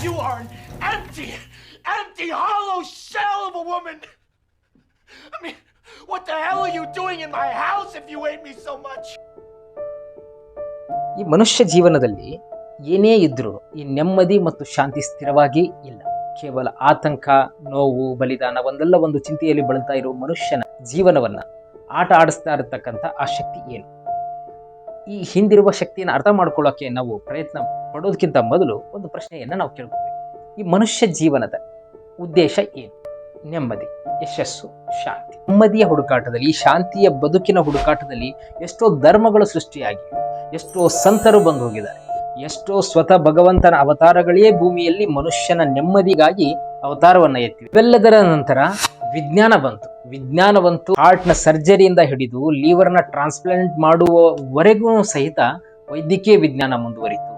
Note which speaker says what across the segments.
Speaker 1: You are an empty, hollow shell of a woman. I mean, what the hell are you doing in my house if you hate me so much?
Speaker 2: ಈ ಮನುಷ್ಯ ಜೀವನದಲ್ಲಿ ಏನೇ ಇದ್ರೂ ಈ ನೆಮ್ಮದಿ ಮತ್ತು ಶಾಂತಿ ಸ್ಥಿರವಾಗಿ ಇಲ್ಲ. ಕೇವಲ ಆತಂಕ, ನೋವು, ಬಲಿದಾನ ಒಂದಲ್ಲ ಒಂದು ಚಿಂತೆಯಲ್ಲಿ ಬಳಲ್ತಾ ಇರುವ ಮನುಷ್ಯನ ಜೀವನವನ್ನ ಆಟ ಆಡಿಸ್ತಾ ಇರತಕ್ಕಂಥ ಆ ಶಕ್ತಿ ಏನು? ಈ ಹಿಂದಿರುವ ಶಕ್ತಿಯನ್ನು ಅರ್ಥ ಮಾಡ್ಕೊಳ್ಳೋಕೆ ನಾವು ಪ್ರಯತ್ನ ಪಡೋದಕ್ಕಿಂತ ಮೊದಲು ಒಂದು ಪ್ರಶ್ನೆಯನ್ನ ನಾವು ಕೇಳ್ಕೊಬೇಕು. ಈ ಮನುಷ್ಯ ಜೀವನದ ಉದ್ದೇಶ ಏನು? ನೆಮ್ಮದಿ, ಯಶಸ್ಸು, ಶಾಂತಿ. ನೆಮ್ಮದಿಯ ಹುಡುಕಾಟದಲ್ಲಿ, ಈ ಶಾಂತಿಯ ಬದುಕಿನ ಹುಡುಕಾಟದಲ್ಲಿ ಎಷ್ಟೋ ಧರ್ಮಗಳು ಸೃಷ್ಟಿಯಾಗಿವೆ, ಎಷ್ಟೋ ಸಂತರು ಬಂದು ಹೋಗಿದ್ದಾರೆ, ಎಷ್ಟೋ ಸ್ವತಃ ಭಗವಂತನ ಅವತಾರಗಳೇ ಭೂಮಿಯಲ್ಲಿ ಮನುಷ್ಯನ ನೆಮ್ಮದಿಗಾಗಿ ಅವತಾರವನ್ನ ಎತ್ತಿವೆ. ಇವೆಲ್ಲದರ ನಂತರ ವಿಜ್ಞಾನ ಬಂತು. ಹಾರ್ಟ್ ನ ಸರ್ಜರಿಯಿಂದ ಹಿಡಿದು ಲಿವರ್ನ ಟ್ರಾನ್ಸ್ಪ್ಲಾಂಟ್ ಮಾಡುವವರೆಗೂ ಸಹಿತ ವೈದ್ಯಕೀಯ ವಿಜ್ಞಾನ ಮುಂದುವರಿತು.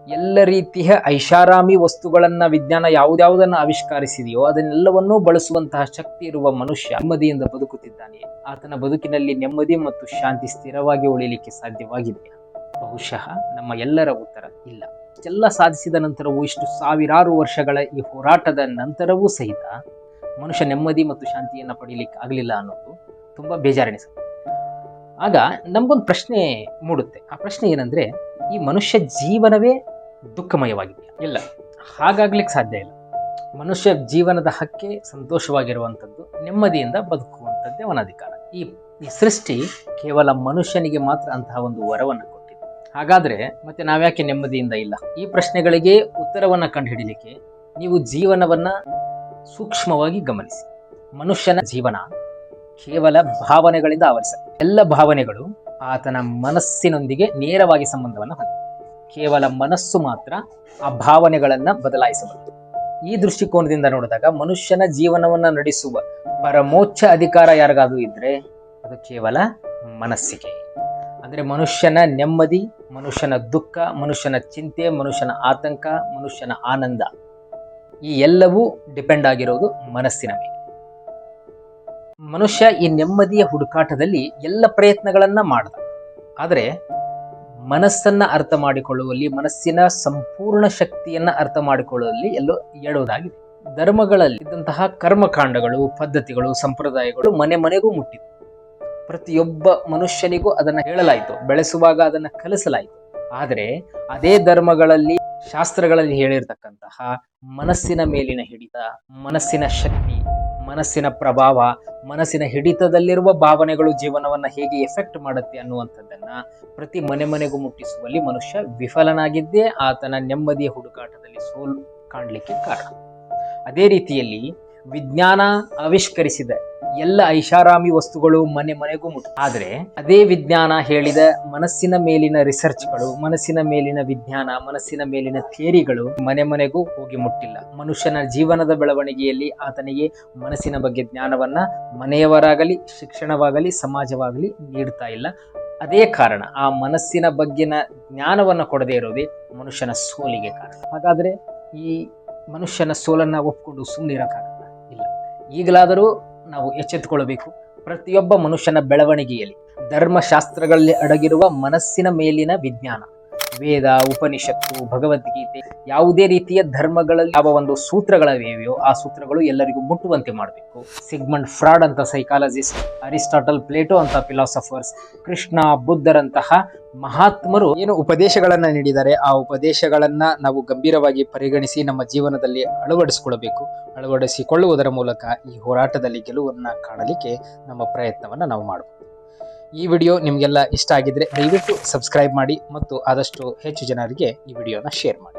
Speaker 2: ಎಲ್ಲ ರೀತಿಯ ಐಷಾರಾಮಿ ವಸ್ತುಗಳನ್ನ ವಿಜ್ಞಾನ ಯಾವುದ್ಯಾವುದನ್ನು ಆವಿಷ್ಕರಿಸಿದೆಯೋ ಅದನ್ನೆಲ್ಲವನ್ನೂ ಬಳಸುವಂತಹ ಶಕ್ತಿ ಇರುವ ಮನುಷ್ಯ ನೆಮ್ಮದಿಯಿಂದ ಬದುಕುತ್ತಿದ್ದಾನೆ. ಆತನ ಬದುಕಿನಲ್ಲಿ ನೆಮ್ಮದಿ ಮತ್ತು ಶಾಂತಿ ಸ್ಥಿರವಾಗಿ ಉಳಿಯಲಿಕ್ಕೆ ಸಾಧ್ಯವಾಗಿದೆಯಾ? ಬಹುಶಃ ನಮ್ಮ ಎಲ್ಲರ ಉತ್ತರ ಇಲ್ಲ. ಇಷ್ಟೆಲ್ಲ ಸಾಧಿಸಿದ ನಂತರವೂ, ಇಷ್ಟು ಸಾವಿರಾರು ವರ್ಷಗಳ ಈ ಹೋರಾಟದ ನಂತರವೂ ಸಹಿತ ಮನುಷ್ಯ ನೆಮ್ಮದಿ ಮತ್ತು ಶಾಂತಿಯನ್ನ ಪಡೀಲಿಕ್ಕೆ ಆಗಲಿಲ್ಲ ಅನ್ನೋದು ತುಂಬಾ ಬೇಜಾರೆನಿಸುತ್ತೆ. ಆಗ ನಮ್ಗೊಂದು ಪ್ರಶ್ನೆ ಮೂಡುತ್ತೆ. ಆ ಪ್ರಶ್ನೆ ಏನಂದ್ರೆ, ಈ ಮನುಷ್ಯ ಜೀವನವೇ ದುಃಖಮಯವಾಗಿದೆಯಾ? ಇಲ್ಲ, ಹಾಗಾಗ್ಲಿಕ್ಕೆ ಸಾಧ್ಯ ಇಲ್ಲ. ಮನುಷ್ಯ ಜೀವನದ ಹಕ್ಕೆ ಸಂತೋಷವಾಗಿರುವಂಥದ್ದು, ನೆಮ್ಮದಿಯಿಂದ ಬದುಕುವಂಥದ್ದೇ ಅವನ ಅಧಿಕಾರ. ಈ ಸೃಷ್ಟಿ ಕೇವಲ ಮನುಷ್ಯನಿಗೆ ಮಾತ್ರ ಅಂತಹ ಒಂದು ವರವನ್ನು ಕೊಟ್ಟಿದೆ. ಹಾಗಾದ್ರೆ ಮತ್ತೆ ನಾವ್ಯಾಕೆ ನೆಮ್ಮದಿಯಿಂದ ಇಲ್ಲ? ಈ ಪ್ರಶ್ನೆಗಳಿಗೆ ಉತ್ತರವನ್ನ ಕಂಡುಹಿಡಿಯಲಿಕ್ಕೆ ನೀವು ಜೀವನವನ್ನ ಸೂಕ್ಷ್ಮವಾಗಿ ಗಮನಿಸಿ. ಮನುಷ್ಯನ ಜೀವನ ಕೇವಲ ಭಾವನೆಗಳಿಂದ ಆವರಿಸ. ಎಲ್ಲ ಭಾವನೆಗಳು ಆತನ ಮನಸ್ಸಿನೊಂದಿಗೆ ನೇರವಾಗಿ ಸಂಬಂಧವನ್ನು ಹೊಂದಿದೆ. ಕೇವಲ ಮನಸ್ಸು ಮಾತ್ರ ಆ ಭಾವನೆಗಳನ್ನ ಬದಲಾಯಿಸಬಲ್ಲದು. ಈ ದೃಷ್ಟಿಕೋನದಿಂದ ನೋಡಿದಾಗ ಮನುಷ್ಯನ ಜೀವನವನ್ನ ನಡೆಸುವ ಪರಮೋಚ್ಚ ಅಧಿಕಾರ ಯಾರಿಗಾದ್ರೂ ಇದ್ರೆ ಅದು ಕೇವಲ ಮನಸ್ಸಿಗೆ. ಅಂದ್ರೆ ಮನುಷ್ಯನ ನೆಮ್ಮದಿ, ಮನುಷ್ಯನ ದುಃಖ, ಮನುಷ್ಯನ ಚಿಂತೆ, ಮನುಷ್ಯನ ಆತಂಕ, ಮನುಷ್ಯನ ಆನಂದ, ಈ ಎಲ್ಲವೂ ಡಿಪೆಂಡ್ ಆಗಿರೋದು ಮನಸ್ಸಿನ ಮೇಲೆ. ಮನುಷ್ಯ ಈ ನೆಮ್ಮದಿಯ ಹುಡುಕಾಟದಲ್ಲಿ ಎಲ್ಲ ಪ್ರಯತ್ನಗಳನ್ನ ಮಾಡ್ದ, ಆದರೆ ಮನಸ್ಸನ್ನ ಅರ್ಥ ಮಾಡಿಕೊಳ್ಳುವಲ್ಲಿ, ಮನಸ್ಸಿನ ಸಂಪೂರ್ಣ ಶಕ್ತಿಯನ್ನ ಅರ್ಥ ಮಾಡಿಕೊಳ್ಳುವಲ್ಲಿ ಎಲ್ಲೋ ಎಡುವುದಾಗಿದೆ. ಧರ್ಮಗಳಲ್ಲಿ ಇದ್ದಂತಹ ಕರ್ಮಕಾಂಡಗಳು, ಪದ್ಧತಿಗಳು, ಸಂಪ್ರದಾಯಗಳು ಮನೆ ಮನೆಗೂ ಮುಟ್ಟಿವೆ. ಪ್ರತಿಯೊಬ್ಬ ಮನುಷ್ಯನಿಗೂ ಅದನ್ನ ಹೇಳಲಾಯಿತು, ಬೆಳೆಸುವಾಗ ಅದನ್ನ ಕಲಿಸಲಾಯಿತು. ಆದರೆ ಅದೇ ಧರ್ಮಗಳಲ್ಲಿ, ಶಾಸ್ತ್ರಗಳಲ್ಲಿ ಹೇಳಿರ್ತಕ್ಕಂತಹ ಮನಸ್ಸಿನ ಮೇಲಿನ ಹಿಡಿತ, ಮನಸ್ಸಿನ ಶಕ್ತಿ, ಮನಸ್ಸಿನ ಪ್ರಭಾವ, ಮನಸ್ಸಿನ ಹಿಡಿತದಲ್ಲಿರುವ ಭಾವನೆಗಳು ಜೀವನವನ್ನ ಹೇಗೆ ಎಫೆಕ್ಟ್ ಮಾಡುತ್ತೆ ಅನ್ನುವಂಥದ್ದನ್ನ ಪ್ರತಿ ಮನೆ ಮನೆಗೂ ಮುಟ್ಟಿಸುವಲ್ಲಿ ಮನುಷ್ಯ ವಿಫಲನಾಗಿದ್ದೇ ಆತನ ನೆಮ್ಮದಿಯ ಹುಡುಕಾಟದಲ್ಲಿ ಸೋಲು ಕಾಣಲಿಕ್ಕೆ ಕಾರಣ. ಅದೇ ರೀತಿಯಲ್ಲಿ ವಿಜ್ಞಾನ ಆವಿಷ್ಕರಿಸಿದ ಎಲ್ಲ ಐಷಾರಾಮಿ ವಸ್ತುಗಳು ಮನೆ ಮನೆಗೂ ಆದರೆ ಅದೇ ವಿಜ್ಞಾನ ಹೇಳಿದ ಮನಸ್ಸಿನ ಮೇಲಿನ ರಿಸರ್ಚ್ಗಳು, ಮನಸ್ಸಿನ ಮೇಲಿನ ವಿಜ್ಞಾನ, ಮನಸ್ಸಿನ ಮೇಲಿನ ಥಿಯರಿಗಳು ಮನೆ ಮನೆಗೂ ಹೋಗಿ ಮುಟ್ಟಿಲ್ಲ. ಮನುಷ್ಯನ ಜೀವನದ ಬೆಳವಣಿಗೆಯಲ್ಲಿ ಆತನಿಗೆ ಮನಸ್ಸಿನ ಬಗ್ಗೆ ಜ್ಞಾನವನ್ನ ಮನೆಯವರಾಗಲಿ, ಶಿಕ್ಷಣವಾಗಲಿ, ಸಮಾಜವಾಗಲಿ ನೀಡ್ತಾ ಇಲ್ಲ. ಅದೇ ಕಾರಣ, ಆ ಮನಸ್ಸಿನ ಬಗ್ಗೆನ ಜ್ಞಾನವನ್ನ ಕೊಡದೇ ಇರೋದೇ ಮನುಷ್ಯನ ಸೋಲಿಗೆ ಕಾರಣ. ಹಾಗಾದ್ರೆ ಈ ಮನುಷ್ಯನ ಸೋಲನ್ನ ಒಪ್ಪಿಕೊಂಡು ಸುಮ್ಮನಿರಕ್ಕಾಗಲ್ಲ. ಇಲ್ಲ, ಈಗಲಾದರೂ ನಾವು ಎಚ್ಚೆತ್ತುಕೊಳ್ಳಬೇಕು. ಪ್ರತಿಯೊಬ್ಬ ಮನುಷ್ಯನ ಬೆಳವಣಿಗೆಯಲ್ಲಿ ಧರ್ಮಶಾಸ್ತ್ರಗಳಲ್ಲಿ ಅಡಗಿರುವ ಮನಸ್ಸಿನ ಮೇಲಿನ ವಿಜ್ಞಾನ, ವೇದ, ಉಪನಿಷತ್ತು, ಭಗವದ್ಗೀತೆ, ಯಾವುದೇ ರೀತಿಯ ಧರ್ಮಗಳಲ್ಲಿ ಯಾವ ಒಂದು ಸೂತ್ರಗಳಿವೆಯೋ ಆ ಸೂತ್ರಗಳು ಎಲ್ಲರಿಗೂ ಮುಟ್ಟುವಂತೆ ಮಾಡಬೇಕು. ಸಿಗ್ಮಂಡ್ ಫ್ರಾಯ್ಡ್ ಅಂತ ಸೈಕಾಲಜಿಸ್ಟ್, ಅರಿಸ್ಟಾಟಲ್, ಪ್ಲೇಟೋ ಅಂತ ಫಿಲಾಸಫರ್ಸ್, ಕೃಷ್ಣ, ಬುದ್ಧರಂತಹ ಮಹಾತ್ಮರು ಏನು ಉಪದೇಶಗಳನ್ನ ನೀಡಿದ್ದಾರೆ ಆ ಉಪದೇಶಗಳನ್ನ ನಾವು ಗಂಭೀರವಾಗಿ ಪರಿಗಣಿಸಿ ನಮ್ಮ ಜೀವನದಲ್ಲಿ ಅಳವಡಿಸಿಕೊಳ್ಳುವುದರ ಮೂಲಕ ಈ ಹೋರಾಟದಲ್ಲಿ ಗೆಲುವನ್ನ ಕಾಣಲಿಕ್ಕೆ ನಮ್ಮ ಪ್ರಯತ್ನವನ್ನ ನಾವು ಮಾಡಬಹುದು. ಈ ವಿಡಿಯೋ ನಿಮಗೆಲ್ಲ ಇಷ್ಟ ಆಗಿದ್ರೆ ದಯವಿಟ್ಟು ಸಬ್ಸ್ಕ್ರೈಬ್ ಮಾಡಿ ಮತ್ತು ಆದಷ್ಟು ಹೆಚ್ಚು ಜನರಿಗೆ ಈ ವಿಡಿಯೋನ ಶೇರ್ ಮಾಡಿ.